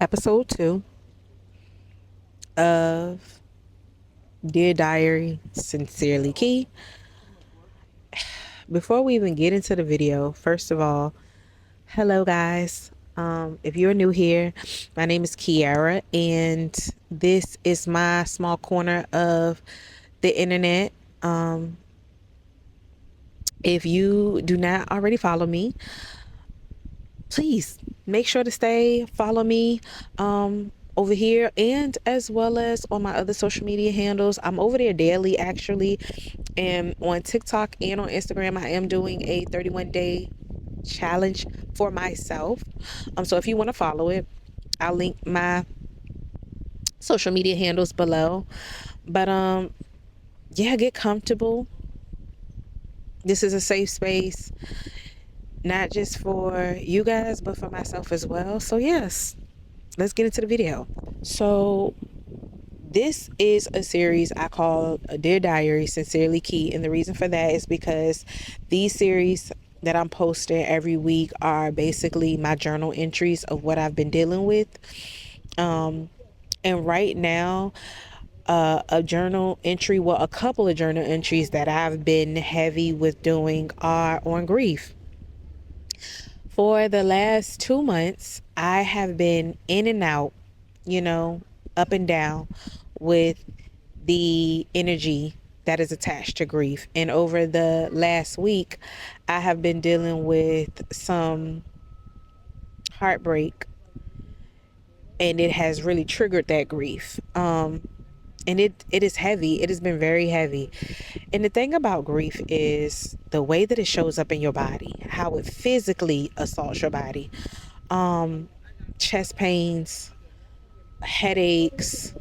episode 2 of Dear Diary, Sincerely Key. Before we even get into the video, first of all, hello guys. If you're new here, my name is Kiara, and this is my small corner of the internet. If you do not already follow me, please make sure to follow me over here, and as well as on my other social media handles. I'm over there daily actually, and on TikTok and on Instagram I am doing a 31-day challenge for myself. So if you want to follow it, I'll link my social media handles below. But yeah, get comfortable. This is a safe space, not just for you guys but for myself as well. So yes, let's get into the video. So this is a series I call Dear Diary, Sincerely Key. And the reason for that is because these series that I'm posting every week are basically my journal entries of what I've been dealing with. And right now, a journal entry, well, a couple of journal entries that I've been heavy with doing are on grief. For the last 2 months, I have been in and out, up and down with the energy that is attached to grief. And over the last week, I have been dealing with some heartbreak, and it has really triggered that grief. And it is heavy. It has been very heavy. And the thing about grief is the way that it shows up in your body, how it physically assaults your body. Chest pains, headaches,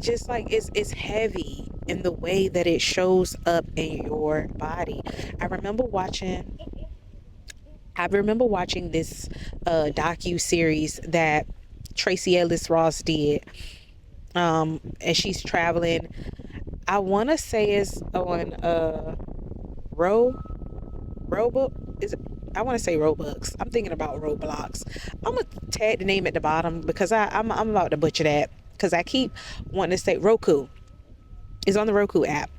just like it's heavy in the way that it shows up in your body. I remember watching this docu series that Tracy Ellis Ross did. And she's traveling. I want to say it's on Roebuck. Is it? I want to say Robux. I'm thinking about Roblox. I'm gonna tag the name at the bottom because I'm about to butcher that because I keep wanting to say Roku. It's on the Roku app.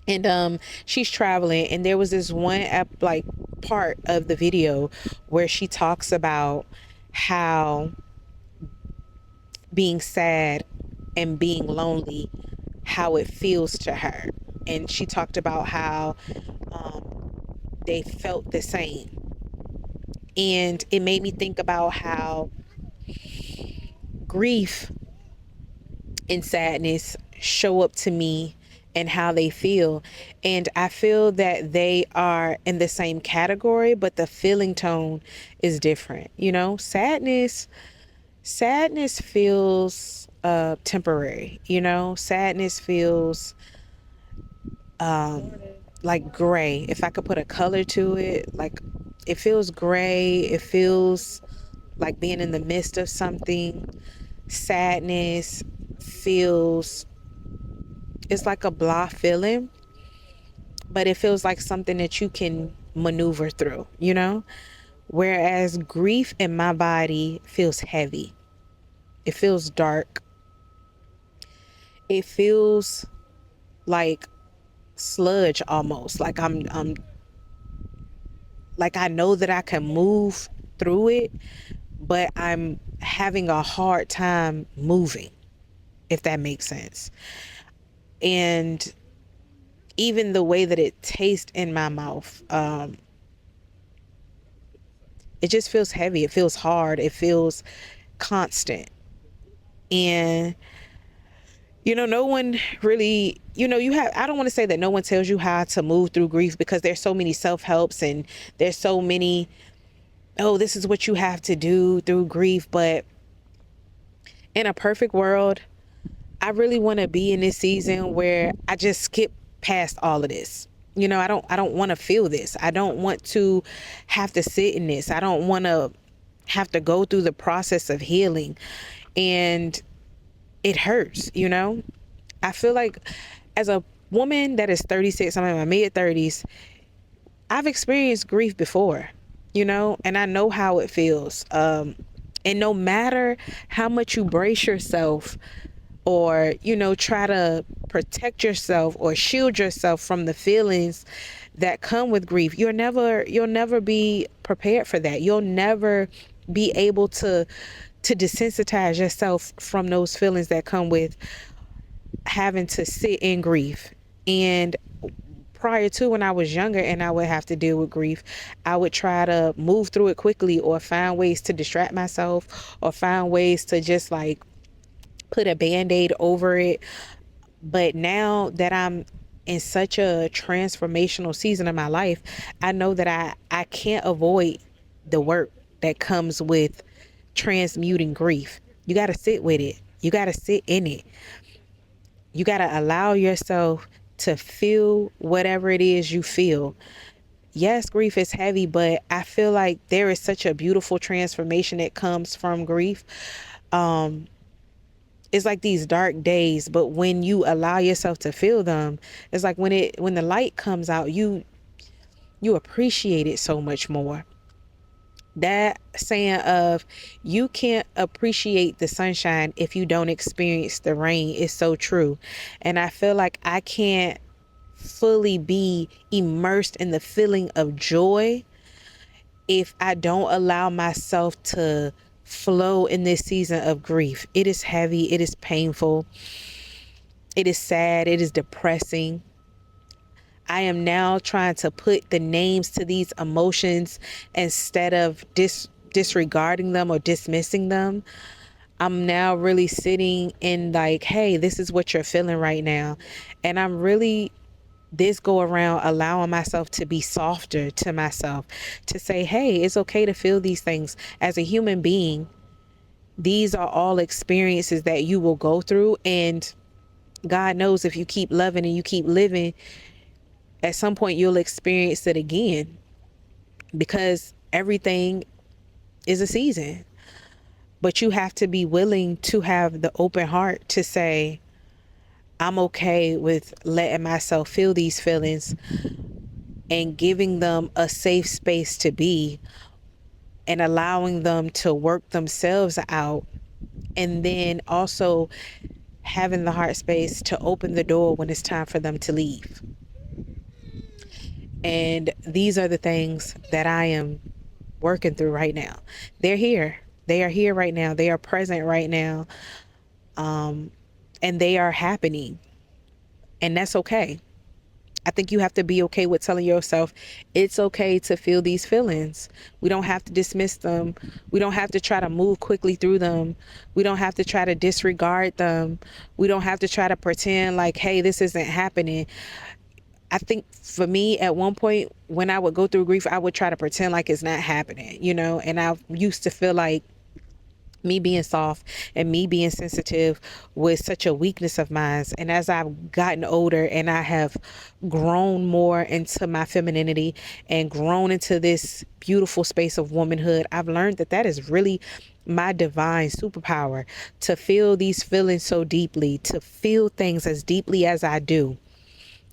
And she's traveling, and there was this one app, like, part of the video where she talks about how being sad and being lonely, how it feels to her. And she talked about how they felt the same. And it made me think about how grief and sadness show up to me and how they feel. And I feel that they are in the same category, but the feeling tone is different. Sadness feels temporary. Sadness feels like gray. If I could put a color to it, like, it feels gray. It feels like being in the midst of something. Sadness feels, it's like a blah feeling, but it feels like something that you can maneuver through. Whereas grief in my body feels heavy. It feels dark. It feels like sludge almost. Like I'm like, I know that I can move through it, but I'm having a hard time moving, if that makes sense. And even the way that it tastes in my mouth, it just feels heavy. It feels hard. It feels constant. And no one really, I don't want to say that no one tells you how to move through grief, because there's so many self-helps and there's so many, oh, this is what you have to do through grief. But in a perfect world, I really want to be in this season where I just skip past all of this. I don't want to feel this. I don't want to have to sit in this. I don't want to have to go through the process of healing. And it hurts. I feel like, as a woman that is 36, I'm in my mid 30s, I've experienced grief before, and I know how it feels. And no matter how much you brace yourself or, try to protect yourself or shield yourself from the feelings that come with grief, you'll never be prepared for that. You'll never be able to desensitize yourself from those feelings that come with having to sit in grief. And prior to, when I was younger and I would have to deal with grief, I would try to move through it quickly or find ways to distract myself or find ways to just like put a band-aid over it. But now that I'm in such a transformational season of my life, I know that I can't avoid the work that comes with transmuting grief. You got to sit with it. You got to sit in it. You got to allow yourself to feel whatever it is you feel. Yes, grief is heavy, but I feel like there is such a beautiful transformation that comes from grief. Um, it's like these dark days, but when you allow yourself to feel them, it's like when the light comes out, you appreciate it so much more. That saying of you can't appreciate the sunshine if you don't experience the rain is so true. And I feel like I can't fully be immersed in the feeling of joy if I don't allow myself to flow in this season of grief. It is heavy, it is painful, it is sad, it is depressing. I am now trying to put the names to these emotions instead of disregarding them or dismissing them. I'm now really sitting in like, hey, this is what you're feeling right now. And I'm really this go around allowing myself to be softer to myself, to say, hey, it's okay to feel these things. As a human being, these are all experiences that you will go through. And God knows if you keep loving and you keep living, at some point you'll experience it again, because everything is a season. But you have to be willing to have the open heart to say, I'm okay with letting myself feel these feelings and giving them a safe space to be and allowing them to work themselves out. And then also having the heart space to open the door when it's time for them to leave. And these are the things that I am working through right now. They're here. They are here right now. They are present right now. And they are happening. And that's okay. I think you have to be okay with telling yourself it's okay to feel these feelings. We don't have to dismiss them. We don't have to try to move quickly through them. We don't have to try to disregard them. We don't have to try to pretend like, hey, this isn't happening. I think for me, at one point when I would go through grief, I would try to pretend like it's not happening, and I used to feel like me being soft and me being sensitive was such a weakness of mine. And as I've gotten older and I have grown more into my femininity and grown into this beautiful space of womanhood, I've learned that that is really my divine superpower, to feel these feelings so deeply, to feel things as deeply as I do.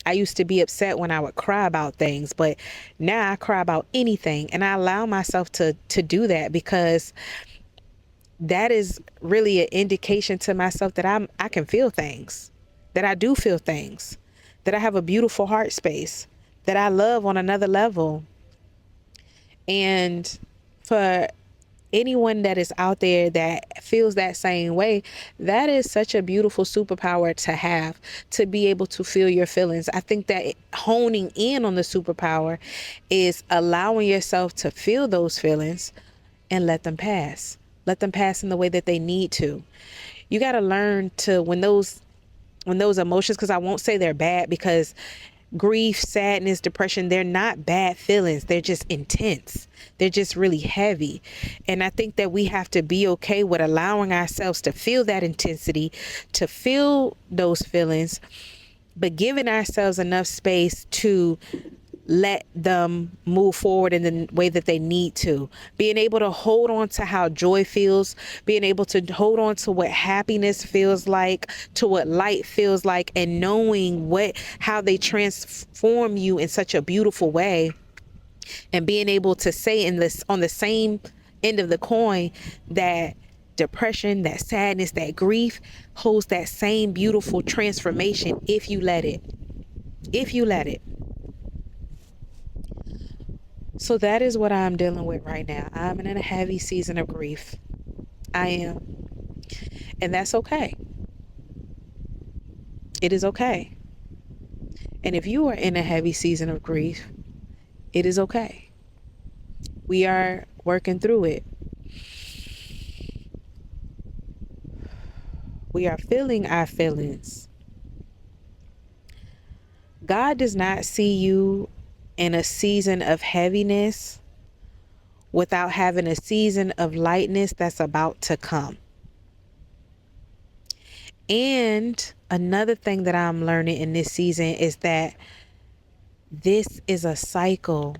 I used to be upset when I would cry about things, but now I cry about anything, and I allow myself to do that, because that is really an indication to myself that I can feel things, that I do feel things, that I have a beautiful heart space, that I love on another level. And for anyone that is out there that feels that same way, that is such a beautiful superpower to have, to be able to feel your feelings. I think that honing in on the superpower is allowing yourself to feel those feelings and let them pass. Let them pass in the way that they need to. You got to learn to, when those emotions, because I won't say they're bad, because grief, sadness, depression, they're not bad feelings. They're just intense. They're just really heavy. And I think that we have to be okay with allowing ourselves to feel that intensity, to feel those feelings, but giving ourselves enough space to let them move forward in the way that they need to. Being able to hold on to how joy feels, being able to hold on to what happiness feels like, to what light feels like, and knowing how they transform you in such a beautiful way, and being able to say on the same end of the coin, that depression, that sadness, that grief holds that same beautiful transformation if you let it. If you let it. So that is what I'm dealing with right now. I'm in a heavy season of grief. I am. And that's okay. It is okay. And if you are in a heavy season of grief, it is okay. We are working through it. We are feeling our feelings. God does not see you in a season of heaviness without having a season of lightness that's about to come. And another thing that I'm learning in this season is that this is a cycle.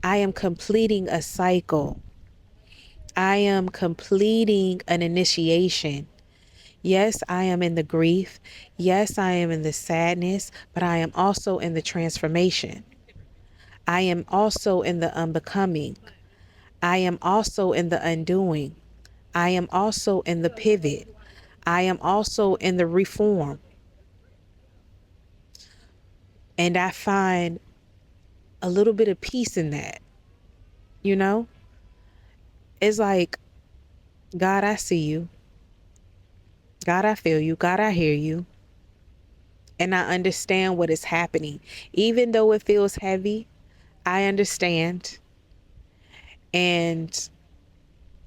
I am completing a cycle. I am completing an initiation. Yes, I am in the grief. Yes, I am in the sadness, but I am also in the transformation. I am also in the unbecoming. I am also in the undoing. I am also in the pivot. I am also in the reform. And I find a little bit of peace in that. You know, it's like, God, I see you. God, I feel you. God, I hear you. And I understand what is happening. Even though it feels heavy, I understand. And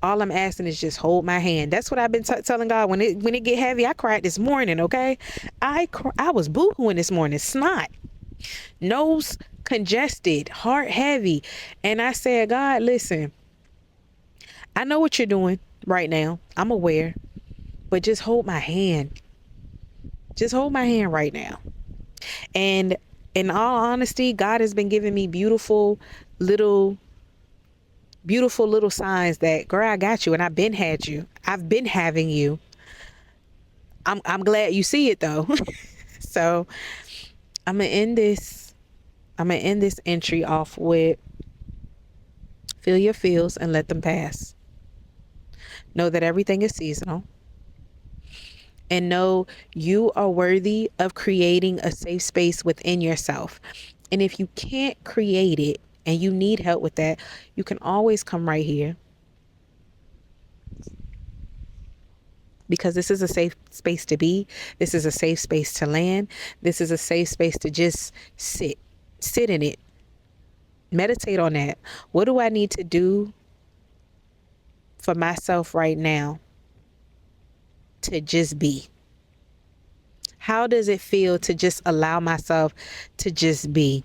all I'm asking is just hold my hand. That's what I've been telling God. When it get heavy, I cried this morning, okay? I was boo-hooing this morning, snot, nose congested, heart heavy. And I said, God, listen, I know what you're doing right now. I'm aware. But just hold my hand. Just hold my hand right now. And in all honesty, God has been giving me little beautiful little signs that, girl, I got you, and I've been had you. I've been having you. I'm glad you see it though. So I'm gonna end this. I'm gonna end this entry off with, feel your feels and let them pass. Know that everything is seasonal. And know you are worthy of creating a safe space within yourself. And if you can't create it and you need help with that, you can always come right here. Because this is a safe space to be. This is a safe space to land. This is a safe space to just sit in it. Meditate on that. What do I need to do for myself right now to just be? How does it feel to just allow myself to just be?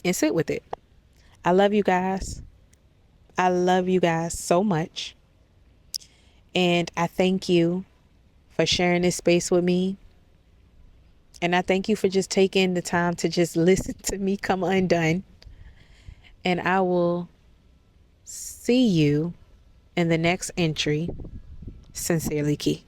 And sit with it. I love you guys. I love you guys so much. And I thank you for sharing this space with me. And I thank you for just taking the time to just listen to me come undone. And I will see you in the next entry. Sincerely, Key.